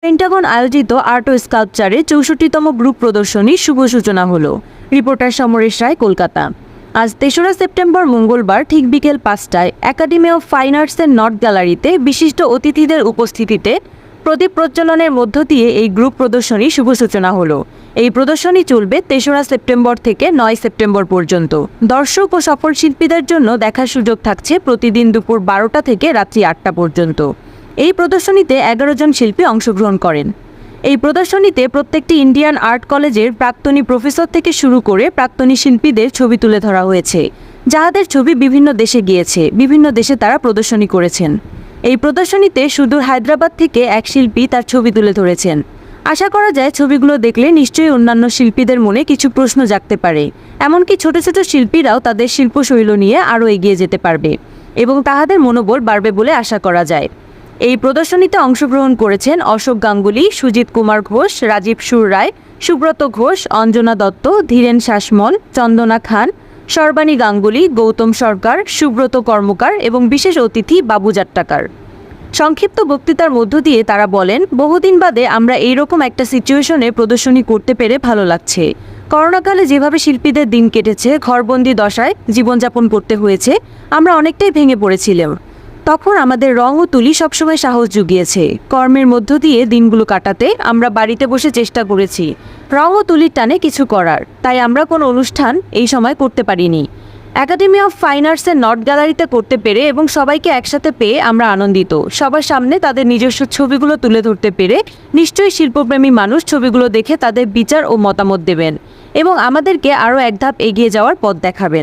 Pentagon আয়োজিত art ও স্কাল্পচারে ৬৪তম group প্রদর্শনীর শুভ সূচনা হলো। রিপোর্টার সমরেশ রায়, কলকাতা। আজ ৩রা সেপ্টেম্বর মঙ্গলবার ঠিক বিকেল ৫টায় একাডেমি অফ ফাইন আর্টসের নর্থ গ্যালারিতে বিশিষ্ট অতিথিদের উপস্থিতিতে প্রদীপ প্রজ্বলনের মধ্য দিয়ে এই গ্রুপ প্রদর্শনীর শুভ সূচনা হলো। এই প্রদর্শনী চলবে ৩রা সেপ্টেম্বর থেকে ৯ সেপ্টেম্বর পর্যন্ত। দর্শক ও সফল শিল্পীদের জন্য দেখার সুযোগ থাকছে প্রতিদিন দুপুর ১২টা থেকে রাত্রি ৮টা পর্যন্ত। এই প্রদর্শনীতে ১১ জন শিল্পী অংশগ্রহণ করেন। এই প্রদর্শনীতে প্রত্যেকটি ইন্ডিয়ান আর্ট কলেজের প্রাক্তনী প্রফেসর থেকে শুরু করে প্রাক্তনী শিল্পীদের ছবি তুলে ধরা হয়েছে, যাদের ছবি বিভিন্ন দেশে গিয়েছে। বিভিন্ন দেশে তারা প্রদর্শনী করেছেন। এই প্রদর্শনীতে সুদূর হায়দ্রাবাদ থেকে এক শিল্পী তার ছবি তুলে ধরেছেন। আশা করা যায় ছবিগুলো দেখলে নিশ্চয়ই অন্যান্য শিল্পীদের মনে কিছু প্রশ্ন জাগতে পারে। এমনকি ছোট ছোট শিল্পীরাও তাদের শিল্পশৈলী নিয়ে আরও এগিয়ে যেতে পারবে এবং তাহাদের মনোবল বাড়বে বলে আশা করা যায়। এই প্রদর্শনীতে অংশগ্রহণ করেছেন অশোক গাঙ্গুলি, সুজিত কুমার ঘোষ, রাজীব সুর রায়, সুব্রত ঘোষ, অঞ্জনা দত্ত, ধীরেন শাসমল, চন্দনা খান, সর্বাণী গাঙ্গুলি, গৌতম সরকার, সুব্রত কর্মকার এবং বিশেষ অতিথি বাবু জাট্টাকার। সংক্ষিপ্ত বক্তৃতার মধ্য দিয়ে তারা বলেন, বহুদিন বাদে আমরা এইরকম একটা সিচুয়েশনে প্রদর্শনী করতে পেরে ভালো লাগছে। করোনাকালে যেভাবে শিল্পীদের দিন কেটেছে, ঘরবন্দি দশায় জীবনযাপন করতে হয়েছে, আমরা অনেকটাই ভেঙে পড়েছিলাম। তখন আমাদের রং ও তুলি সবসময় সাহস জুগিয়েছে। কর্মের মধ্য দিয়ে দিনগুলো কাটাতে আমরা বাড়িতে বসে চেষ্টা করেছি রং ও তুলির টানে কিছু করার, তাই আমরা কোনো অনুষ্ঠান এই সময় করতে পারিনি। একাডেমি অফ ফাইন আর্টসের নর্থ গ্যালারিতে করতে পেরে এবং সবাইকে একসাথে পেয়ে আমরা আনন্দিত। সবার সামনে তাদের নিজস্ব ছবিগুলো তুলে ধরতে পেরে নিশ্চয়ই শিল্পপ্রেমী মানুষ ছবিগুলো দেখে তাদের বিচার ও মতামত দেবেন এবং আমাদেরকে আরও এক ধাপ এগিয়ে যাওয়ার পথ দেখাবেন।